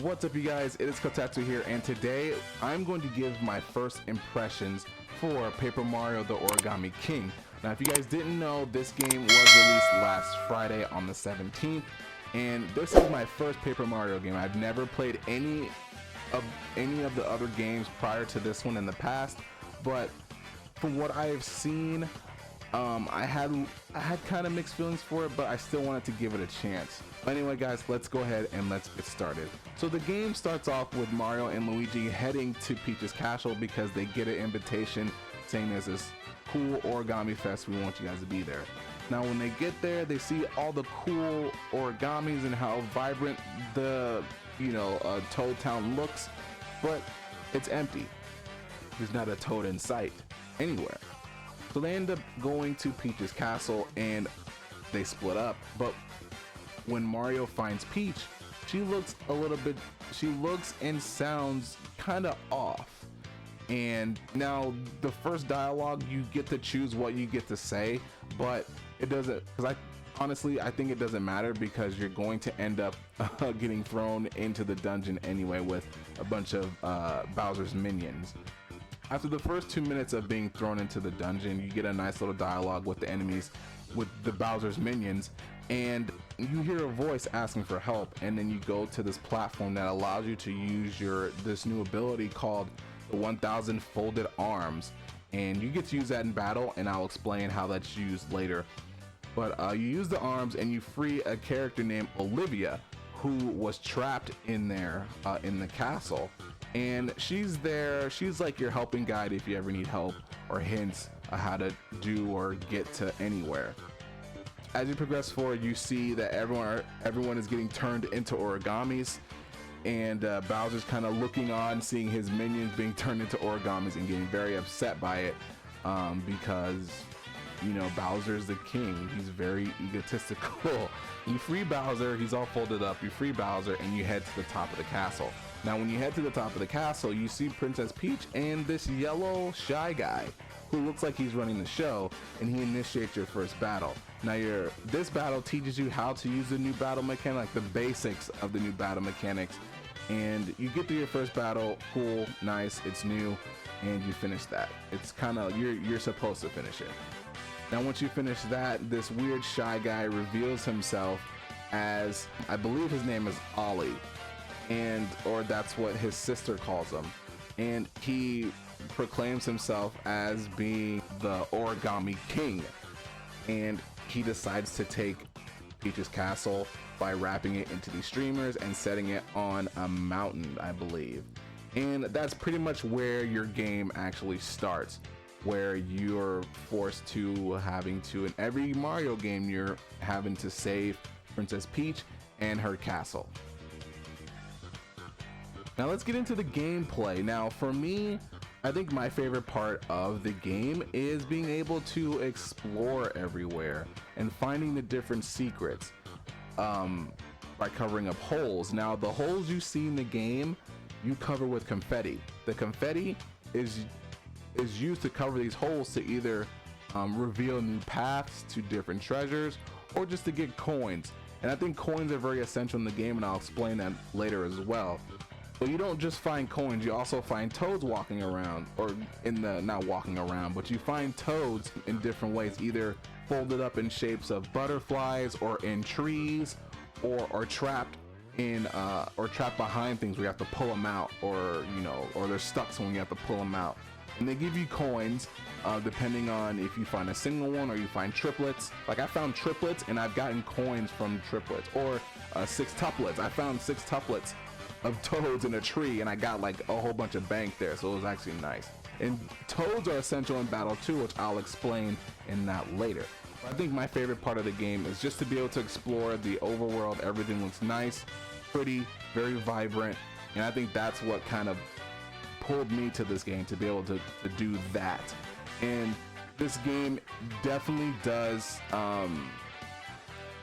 What's up, you guys? It is Kotetsu here, and today I'm going to give my first impressions for Paper Mario the Origami King. Now, if you guys didn't know, this game was released last Friday on the 17th, and this is my first Paper Mario game. I've never played any of the other games prior to this one in the past, but from what I have seen, I had kind of mixed feelings for it, but I still wanted to give it a chance. Anyway, guys, let's go ahead and let's get started. So the game starts off with Mario and Luigi heading to Peach's castle because they get an invitation saying there's this cool origami fest, we want you guys to be there. Now when they get there, they see all the cool origamis and how vibrant the Toad Town looks, but it's empty. There's not a toad in sight anywhere. So they end up going to Peach's castle and they split up, but when Mario finds Peach, she looks and sounds kind of off. And now the first dialogue, you get to choose what you get to say, but it doesn't, because I think it doesn't matter because you're going to end up getting thrown into the dungeon anyway with a bunch of Bowser's minions. After the first 2 minutes of being thrown into the dungeon, you get a nice little dialogue with the enemies, with the Bowser's minions, and you hear a voice asking for help, and then you go to this platform that allows you to use this new ability called the 1000 folded arms, and you get to use that in battle, and I'll explain how that's used later. But you use the arms and you free a character named Olivia, who was trapped in there in the castle, and she's there. She's like your helping guide if you ever need help or hints on how to do or get to anywhere. As you progress forward, you see that everyone is getting turned into origamis, and Bowser's kind of looking on, seeing his minions being turned into origamis and getting very upset by it, because Bowser's the king. He's very egotistical. You free Bowser, he's all folded up. You free Bowser and you head to the top of the castle. Now when you head to the top of the castle, you see Princess Peach and this yellow shy guy who looks like he's running the show, and he initiates your first battle. Now this battle teaches you how to use the new battle mechanic, like the basics of the new battle mechanics, and you get through your first battle. Cool, nice, it's new, and you finish that. It's kind of, you're supposed to finish it. Now once you finish that, this weird shy guy reveals himself as, I believe his name is Ollie, or that's what his sister calls him, and he proclaims himself as being the Origami King, and he decides to take Peach's castle by wrapping it into these streamers and setting it on a mountain, I believe. And that's pretty much where your game actually starts, where you're forced to in every Mario game, you're having to save Princess Peach and her castle. Now let's get into the gameplay. Now for me, I think my favorite part of the game is being able to explore everywhere and finding the different secrets by covering up holes. Now the holes you see in the game, you cover with confetti. The confetti is used to cover these holes to either reveal new paths to different treasures or just to get coins. And I think coins are very essential in the game, and I'll explain that later as well. But you don't just find coins, you also find toads walking around, or not walking around, but you find toads in different ways, either folded up in shapes of butterflies or in trees, or trapped behind things where you have to pull them out, or they're stuck, so when you have to pull them out. And they give you coins depending on if you find a single one or you find triplets. Like I found triplets and I've gotten coins from triplets, or 6 tuplets. I found 6 tuplets of toads in a tree and I got like a whole bunch of bank there, so it was actually nice. And toads are essential in battle too, which I'll explain in that later. I think my favorite part of the game is just to be able to explore the overworld. Everything looks nice, pretty, very vibrant, and I think that's what kind of pulled me to this game, to be able to do that. And this game definitely does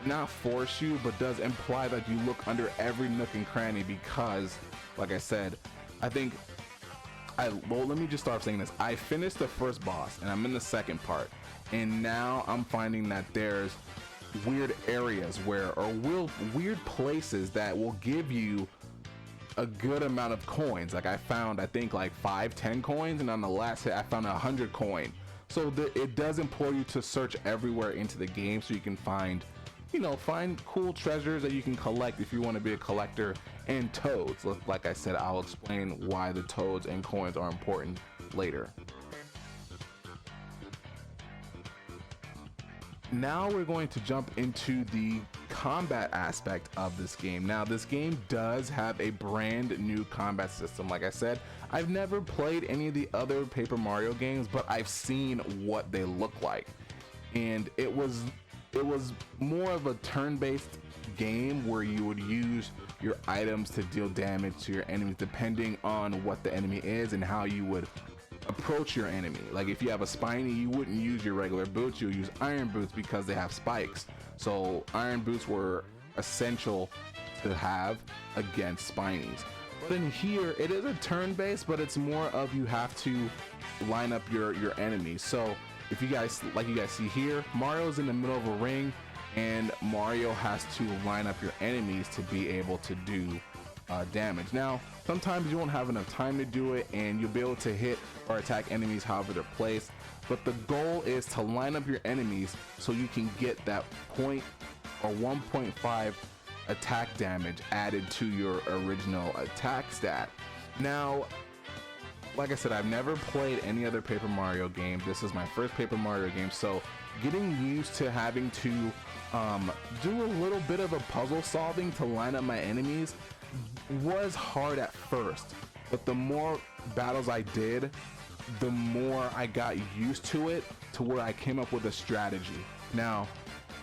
not force you, but does imply that you look under every nook and cranny, because like I said, let me just start saying this. I finished the first boss and I'm in the second part, and now I'm finding that there's weird areas or weird places that will give you a good amount of coins. Like I found, I think like 5-10 coins, and on the last hit I found 100 coin. So it does implore you to search everywhere into the game so you can find, you know, find cool treasures that you can collect if you want to be a collector, and toads. Like I said, I'll explain why the toads and coins are important later. Now we're going to jump into the combat aspect of this game. Now this game does have a brand new combat system. Like I said, I've never played any of the other Paper Mario games, but I've seen what they look like, and it was more of a turn-based game where you would use your items to deal damage to your enemies depending on what the enemy is and how you would approach your enemy. Like if you have a spiny, you wouldn't use your regular boots, you'll use iron boots because they have spikes. So iron boots were essential to have against spinies. But in here, it is a turn-based, but it's more of you have to line up your enemies. So if you guys, like you guys see here, Mario's in the middle of a ring, and Mario has to line up your enemies to be able to do damage. Now, sometimes you won't have enough time to do it, and you'll be able to hit or attack enemies however they're placed. But the goal is to line up your enemies so you can get that 1.5 attack damage added to your original attack stat. Now, like I said, I've never played any other Paper Mario game. This is my first Paper Mario game, so getting used to having to do a little bit of a puzzle solving to line up my enemies was hard at first, but the more battles I did, the more I got used to it, to where I came up with a strategy. Now,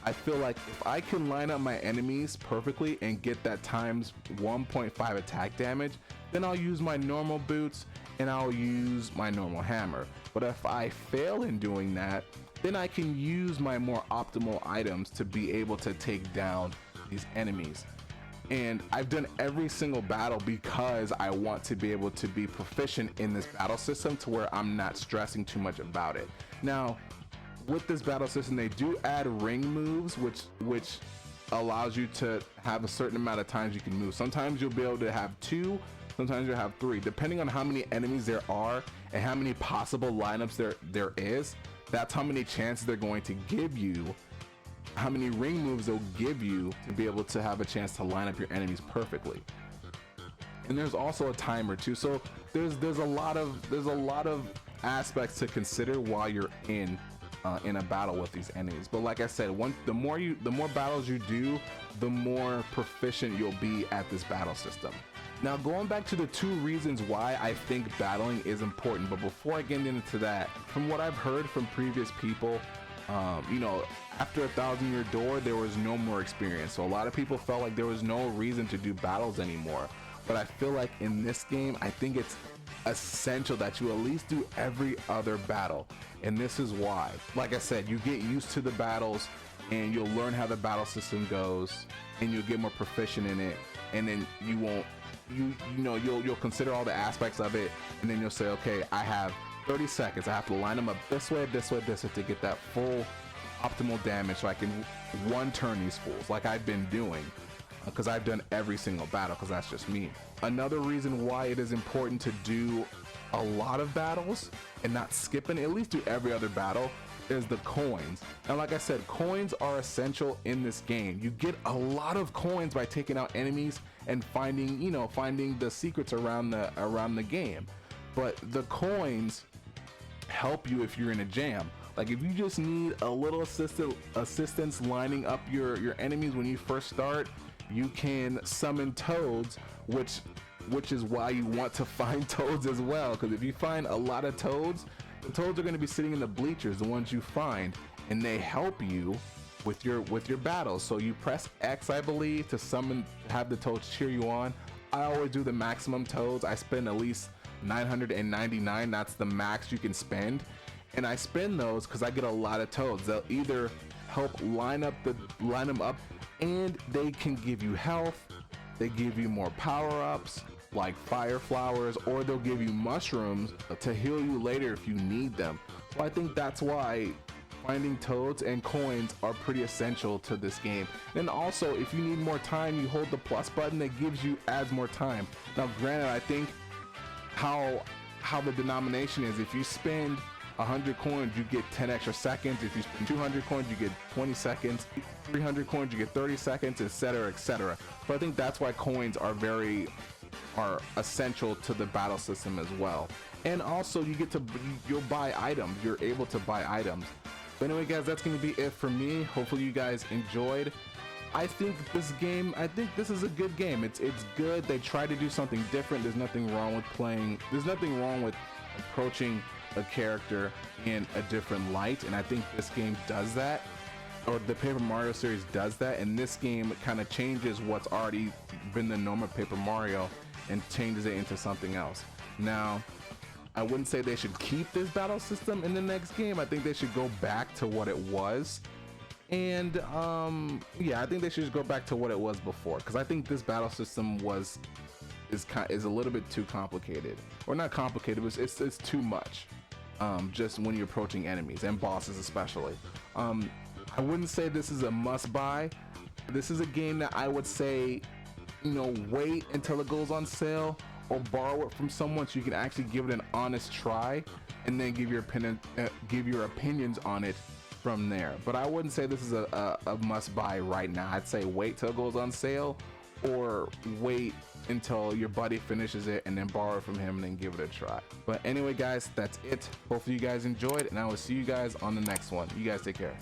I feel like if I can line up my enemies perfectly and get that times 1.5 attack damage, then I'll use my normal boots and I'll use my normal hammer. But if I fail in doing that, then I can use my more optimal items to be able to take down these enemies. And I've done every single battle because I want to be able to be proficient in this battle system to where I'm not stressing too much about it. Now, with this battle system, they do add ring moves, which allows you to have a certain amount of times you can move. Sometimes you'll be able to have 2, sometimes you'll have 3, depending on how many enemies there are and how many possible lineups there is. That's how many chances they're going to give you, how many ring moves they'll give you to be able to have a chance to line up your enemies perfectly. And there's also a timer too, so there's a lot of aspects to consider while you're in a battle with these enemies. But like I said, the more battles you do, the more proficient you'll be at this battle system. Now, going back to the 2 reasons why I think battling is important, but before I get into that, from what I've heard from previous people, you know, after 1,000 Year Door, there was no more experience. So a lot of people felt like there was no reason to do battles anymore. But I feel like in this game, I think it's essential that you at least do every other battle. And this is why. Like I said, you get used to the battles and you'll learn how the battle system goes and you'll get more proficient in it. And then you'll consider all the aspects of it, and then you'll say, okay, I have 30 seconds. I have to line them up this way, this way, this way to get that full optimal damage so I can one-turn these fools like I've been doing, because I've done every single battle, because that's just me. Another reason why it is important to do a lot of battles and not skipping, at least do every other battle, is the coins. And like I said, coins are essential in this game. You get a lot of coins by taking out enemies and finding the secrets around the game. But the coins help you if you're in a jam. Like if you just need a little assistance lining up your enemies when you first start, you can summon toads, which is why you want to find toads as well, because if you find a lot of toads, the toads are going to be sitting in the bleachers, the ones you find, and they help you with your battles. So you press X, I believe, to summon, have the toads cheer you on. I always do the maximum toads. I spend at least 999. That's the max you can spend, and I spend those because I get a lot of toads. They'll either help line them up, and they can give you health. They give you more power-ups like fire flowers, or they'll give you mushrooms to heal you later if you need them. So I think that's why finding toads and coins are pretty essential to this game. And also, if you need more time, you hold the plus button that adds more time. Now granted, I think how the denomination is, if you spend 100 coins you get 10 extra seconds, if you spend 200 coins you get 20 seconds, 300 coins you get 30 seconds, etc, etc. But I think that's why coins are essential to the battle system as well. And also you'll buy items, you're able to buy items. But anyway guys, that's going to be it for me. Hopefully you guys enjoyed. I think this is a good game. It's good. They try to do something different. There's nothing wrong with approaching a character in a different light, and I think this game does that, or the Paper Mario series does that. And this game kind of changes what's already been the norm of Paper Mario and changes it into something else. Now, I wouldn't say they should keep this battle system in the next game. I think they should go back to what it was. And yeah, I think they should just go back to what it was before, because I think this battle system is a little bit too complicated, or not complicated, but it's too much. Just when you're approaching enemies and bosses especially. I wouldn't say this is a must-buy. This is a game that I would say, wait until it goes on sale, or borrow it from someone so you can actually give it an honest try, and then give your opinions on it from there. But I wouldn't say this is a must-buy right now. I'd say wait till it goes on sale, or wait until your buddy finishes it and then borrow it from him and then give it a try. But anyway guys, that's it. Hopefully you guys enjoyed, and I will see you guys on the next one. You guys take care.